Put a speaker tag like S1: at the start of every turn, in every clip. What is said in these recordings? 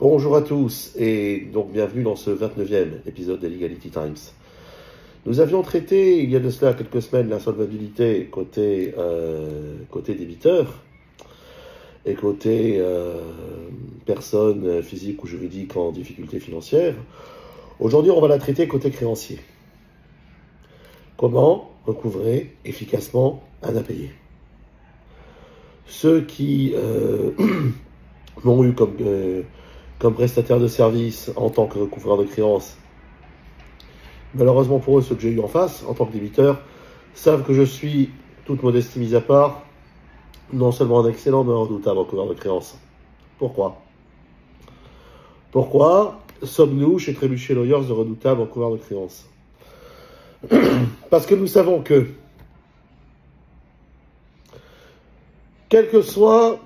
S1: Bonjour à tous et donc bienvenue dans ce 29e épisode des Legality Times. Nous avions traité il y a de cela quelques semaines l'insolvabilité côté débiteur et côté personnes physiques ou juridiques en difficulté financière. Aujourd'hui, on va la traiter côté créancier. Comment recouvrer efficacement un impayé? Ceux qui l'ont eu comme prestataire de service en tant que recouvreur de créances, malheureusement pour eux, ceux que j'ai eu en face, en tant que débiteur, savent que je suis, toute modestie mise à part, non seulement un excellent, mais un redoutable recouvreur de créances. Pourquoi sommes-nous, chez Trébuchet Lawyers, de redoutables recouvreurs de créances? Parce que nous savons que, quelle que soit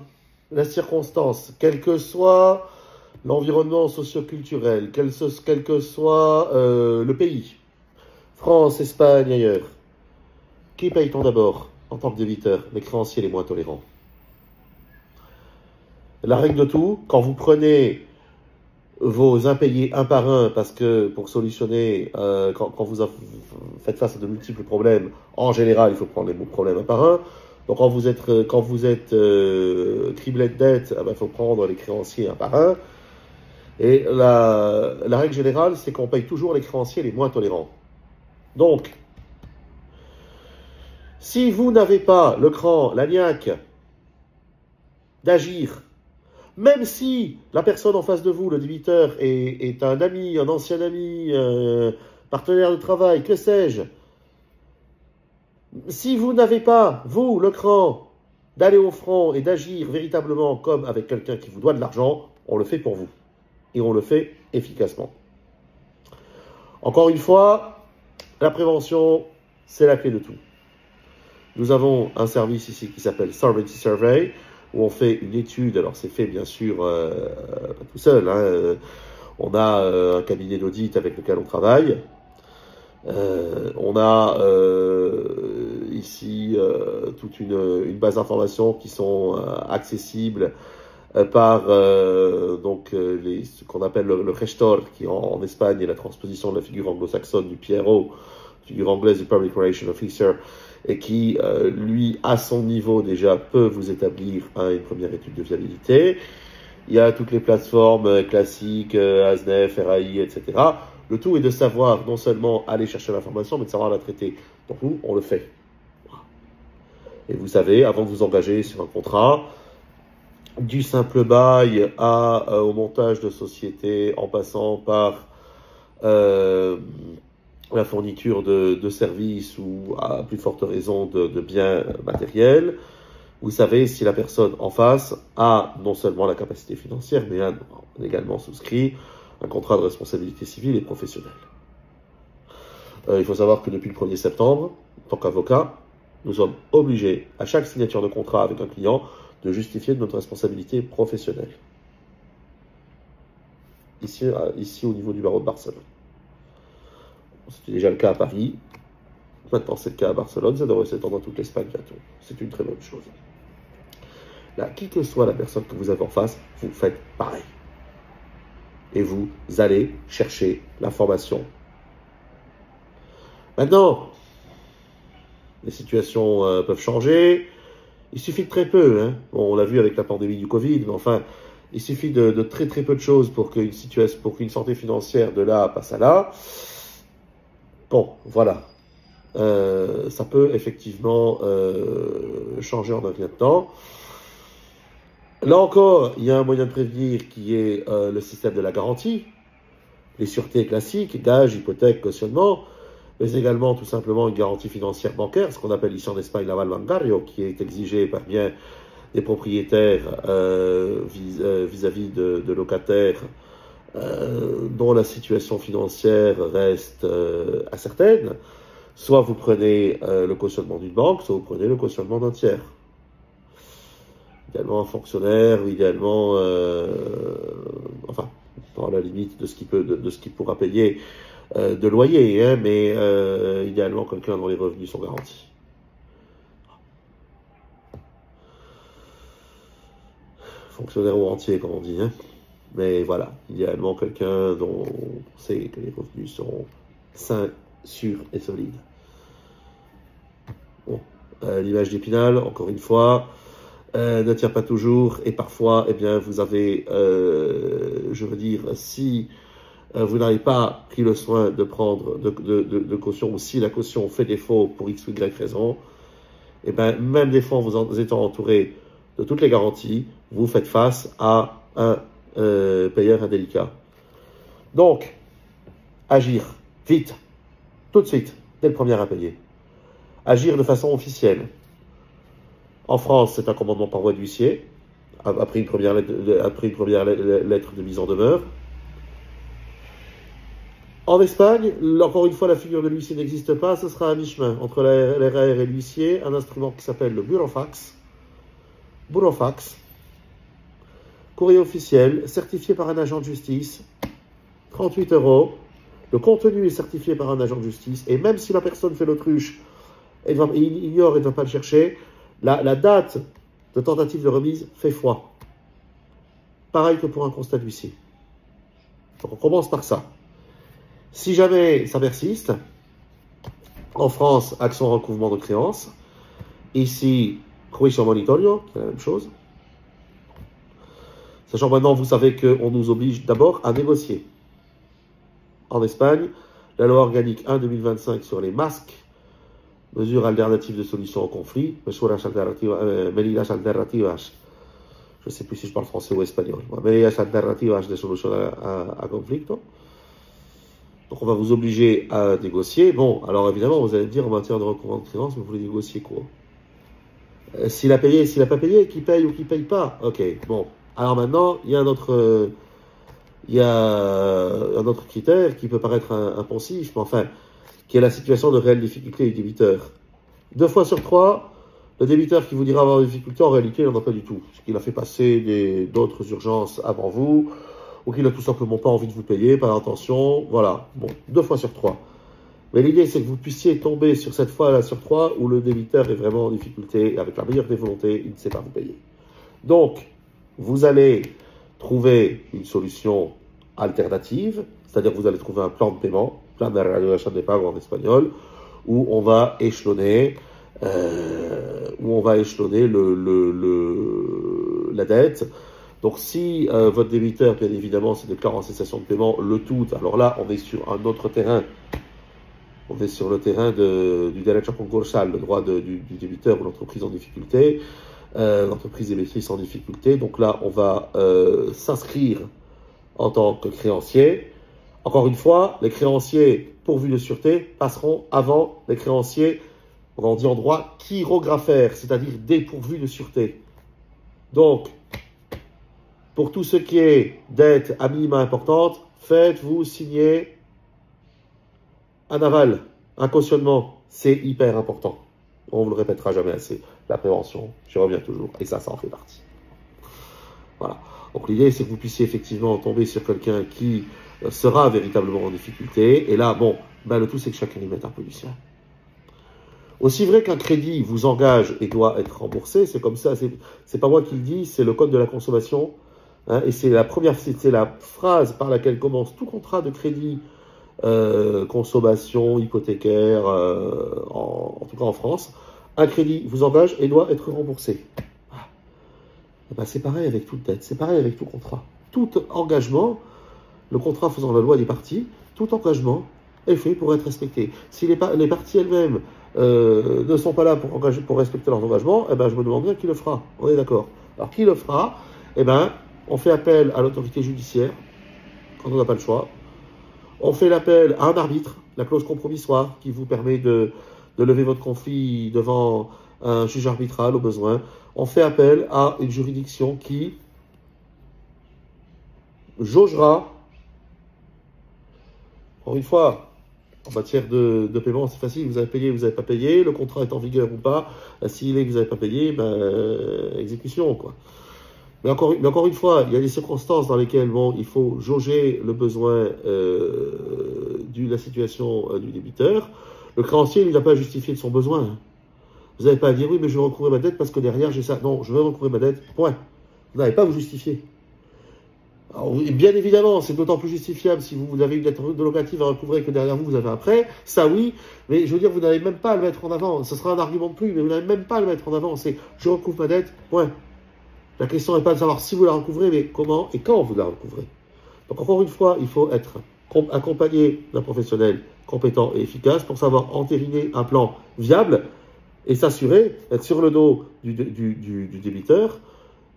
S1: la circonstance, quel que soit l'environnement socio-culturel, quel que soit le pays, France, Espagne, ailleurs, qui paye-t-on d'abord en tant que débiteur? Les créanciers les moins tolérants. La règle de tout, quand vous prenez vos impayés un par un, parce que pour solutionner, quand vous faites face à de multiples problèmes, en général, il faut prendre les problèmes un par un. Donc quand vous êtes criblé de dettes, il faut prendre les créanciers un par un. Et la règle générale, c'est qu'on paye toujours les créanciers les moins tolérants. Donc, si vous n'avez pas le cran, la niaque, d'agir, même si la personne en face de vous, le débiteur, est un ami, un ancien ami, partenaire de travail, que sais-je, si vous n'avez pas, vous, le cran, d'aller au front et d'agir véritablement comme avec quelqu'un qui vous doit de l'argent, on le fait pour vous. Et on le fait efficacement. Encore une fois, la prévention, c'est la clé de tout. Nous avons un service ici qui s'appelle Solvency Survey, où on fait une étude. Alors c'est fait bien sûr pas tout seul. On a un cabinet d'audit avec lequel on travaille. On a ici toute une base d'informations qui sont accessibles par ce qu'on appelle le Rechttor, qui en Espagne est la transposition de la figure anglo-saxonne du PRO, figure anglaise du Public Relations Officer, et qui, lui, à son niveau déjà, peut vous établir une première étude de viabilité. Il y a toutes les plateformes classiques, ASNEF, RAI, etc. Le tout est de savoir non seulement aller chercher l'information, mais de savoir la traiter. Donc nous, on le fait. Et vous savez, avant de vous engager sur un contrat, du simple bail au montage de société, en passant par la fourniture de services ou à plus forte raison de biens matériels, vous savez si la personne en face a non seulement la capacité financière, mais a également souscrit un contrat de responsabilité civile et professionnelle. Il faut savoir que depuis le 1er septembre, en tant qu'avocat, nous sommes obligés, à chaque signature de contrat avec un client, de justifier de notre responsabilité professionnelle. Ici au niveau du barreau de Barcelone. C'était déjà le cas à Paris. Maintenant, c'est le cas à Barcelone. Ça devrait s'étendre dans toute l'Espagne bientôt. C'est une très bonne chose. Là, qui que soit la personne que vous avez en face, vous faites pareil. Et vous allez chercher l'information. Maintenant, les situations peuvent changer. Il suffit de très peu. Bon, on l'a vu avec la pandémie du Covid, mais enfin, il suffit de très très peu de choses pour qu'une santé financière de là passe à là. Bon, voilà. Ça peut effectivement changer en un rien de temps. Là encore, il y a un moyen de prévenir qui est le système de la garantie, les sûretés classiques, gages, hypothèques, cautionnement, mais également tout simplement une garantie financière bancaire, ce qu'on appelle ici en Espagne l'aval bancario, qui est exigé par bien des propriétaires vis-à-vis de locataires dont la situation financière reste incertaine. Soit vous prenez le cautionnement d'une banque, soit vous prenez le cautionnement d'un tiers. Idéalement un fonctionnaire, ou idéalement, dans la limite de ce qu'il pourra payer de loyer, mais idéalement quelqu'un dont les revenus sont garantis. Fonctionnaire ou entier, comme on dit. Mais voilà, idéalement quelqu'un dont on sait que les revenus sont sains, sûrs et solides. Bon, l'image d'Épinal, encore une fois, ne tient pas toujours, et parfois, eh bien, vous avez, je veux dire, si vous n'avez pas pris le soin de prendre de caution, ou si la caution fait défaut pour X ou Y raison, eh bien, même des fois, vous étant entouré de toutes les garanties, vous faites face à un payeur indélicat. Donc, agir vite, tout de suite, dès le premier à payer. Agir de façon officielle. En France, c'est un commandement par voie d'huissier, après une première lettre de mise en demeure. En Espagne, encore une fois, la figure de l'huissier n'existe pas, ce sera un mi-chemin entre l'RR et l'huissier, un instrument qui s'appelle le burofax. Burofax, courrier officiel, certifié par un agent de justice, 38 €. Le contenu est certifié par un agent de justice, et même si la personne fait l'autruche, il ignore et ne va pas le chercher, la date de tentative de remise fait foi. Pareil que pour un constat d'huissier. Donc on commence par ça. Si jamais ça persiste, en France, action recouvrement de créances. Ici, juicio monitorio, c'est la même chose. Sachant maintenant, vous savez qu'on nous oblige d'abord à négocier. En Espagne, la loi organique 1/2025 sur les masques, mesures alternatives de solution au conflit, medidas alternativas, je ne sais plus si je parle français ou espagnol, medidas alternativas de solution à conflicto. Donc on va vous obliger à négocier. Bon, alors évidemment, vous allez me dire en matière de recouvrement de créances, vous voulez négocier quoi? S'il a payé, s'il n'a pas payé, qui paye ou qui paye pas. Ok, bon. Alors maintenant, il y a un autre critère qui peut paraître impensif, mais enfin, qui est la situation de réelle difficulté du débiteur. 2 fois sur 3, le débiteur qui vous dira avoir des difficultés, en réalité, il n'en a pas du tout. Parce qu'il a fait passer d'autres urgences avant vous, ou qu'il n'a tout simplement pas envie de vous payer, pas d'intention, voilà. Bon, 2 fois sur 3. Mais l'idée, c'est que vous puissiez tomber sur cette fois-là sur 3 où le débiteur est vraiment en difficulté, et avec la meilleure des volontés, il ne sait pas vous payer. Donc, vous allez trouver une solution alternative, c'est-à-dire que vous allez trouver un plan de paiement, plan de réalisation de pago en espagnol, où on va échelonner, la dette. Donc si votre débiteur, bien évidemment, se déclare en cessation de paiement, le tout, alors là, on est sur un autre terrain. On est sur le terrain du derecho concursal, le droit du débiteur ou l'entreprise en difficulté, l'entreprise émettrice en difficulté. Donc là, on va s'inscrire en tant que créancier. Encore une fois, les créanciers pourvus de sûreté passeront avant les créanciers, on dit en droit, chirographaires, c'est-à-dire dépourvus de sûreté. Donc, pour tout ce qui est dette à minima importante, faites-vous signer un aval, un cautionnement. C'est hyper important. On ne vous le répétera jamais assez. La prévention, j'y reviens toujours, et ça en fait partie. Voilà. Donc l'idée, c'est que vous puissiez effectivement tomber sur quelqu'un qui sera véritablement en difficulté. Et là, bon, le tout, c'est que chacun y mette un peu du sien. Aussi vrai qu'un crédit vous engage et doit être remboursé, c'est comme ça, c'est pas moi qui le dis, c'est le code de la consommation. Hein, et c'est la phrase par laquelle commence tout contrat de crédit, consommation, hypothécaire, en tout cas en France. Un crédit vous engage et doit être remboursé. C'est pareil avec toute dette, c'est pareil avec tout contrat. Tout engagement, le contrat faisant la loi des parties, tout engagement est fait pour être respecté. Si les parties elles-mêmes ne sont pas là pour respecter leurs engagements, je me demande bien qui le fera. On est d'accord. Alors qui le fera? On fait appel à l'autorité judiciaire, quand on n'a pas le choix. On fait l'appel à un arbitre, la clause compromissoire, qui vous permet de lever votre conflit devant un juge arbitral au besoin. On fait appel à une juridiction qui jaugera. Encore une fois, en matière de paiement, c'est facile, vous avez payé, vous n'avez pas payé, le contrat est en vigueur ou pas, s'il est que vous n'avez pas payé, exécution, quoi. Mais encore une fois, il y a des circonstances dans lesquelles, il faut jauger le besoin de la situation du débiteur. Le créancier, il n'a pas à justifier de son besoin. Vous n'avez pas à dire, oui, mais je vais recouvrir ma dette parce que derrière, j'ai ça. Non, je vais recouvrir ma dette, point. Vous n'avez pas à vous justifier. Alors, bien évidemment, c'est d'autant plus justifiable si vous avez une dette locative à recouvrer que derrière vous, vous avez un prêt. Ça, oui. Mais je veux dire, vous n'avez même pas à le mettre en avant. Ce sera un argument de plus, mais vous n'avez même pas à le mettre en avant. C'est je recouvre ma dette. Ouais. La question n'est pas de savoir si vous la recouvrez, mais comment et quand vous la recouvrez. Donc, encore une fois, il faut être accompagné d'un professionnel compétent et efficace pour savoir entériner un plan viable et s'assurer, être sur le dos du débiteur,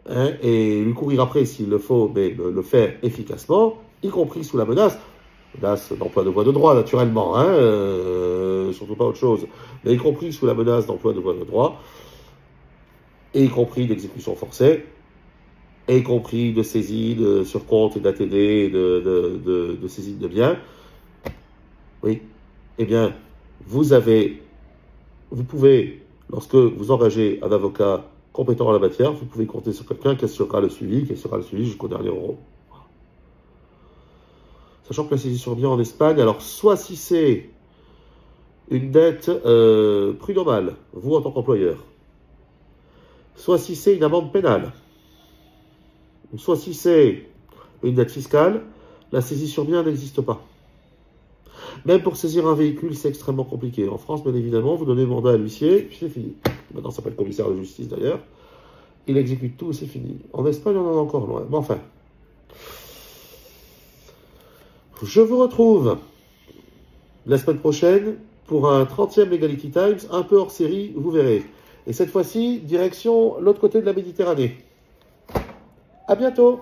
S1: hein, et lui courir après s'il le faut, mais le faire efficacement, y compris sous la menace d'emploi de voie de droit, naturellement, hein, surtout pas autre chose, mais y compris sous la menace d'emploi de voie de droit, et y compris d'exécution forcée, et y compris de saisie de surcompte et d'ATD, de saisie de biens. Oui, eh bien, vous pouvez, lorsque vous engagez un avocat compétent en la matière, vous pouvez compter sur quelqu'un qui assurera le suivi jusqu'au dernier euro. Sachant que la saisie sur bien en Espagne, alors soit si c'est une dette prud'homale, vous en tant qu'employeur, soit si c'est une amende pénale, soit si c'est une dette fiscale, la saisie sur bien n'existe pas. Même pour saisir un véhicule, c'est extrêmement compliqué. En France, bien évidemment, vous donnez mandat à l'huissier, puis c'est fini. Maintenant, ça s'appelle commissaire de justice d'ailleurs. Il exécute tout, c'est fini. En Espagne, on en est encore loin. Mais enfin, je vous retrouve la semaine prochaine pour un 30e Legality Times, un peu hors série, vous verrez. Et cette fois-ci, direction l'autre côté de la Méditerranée. À bientôt!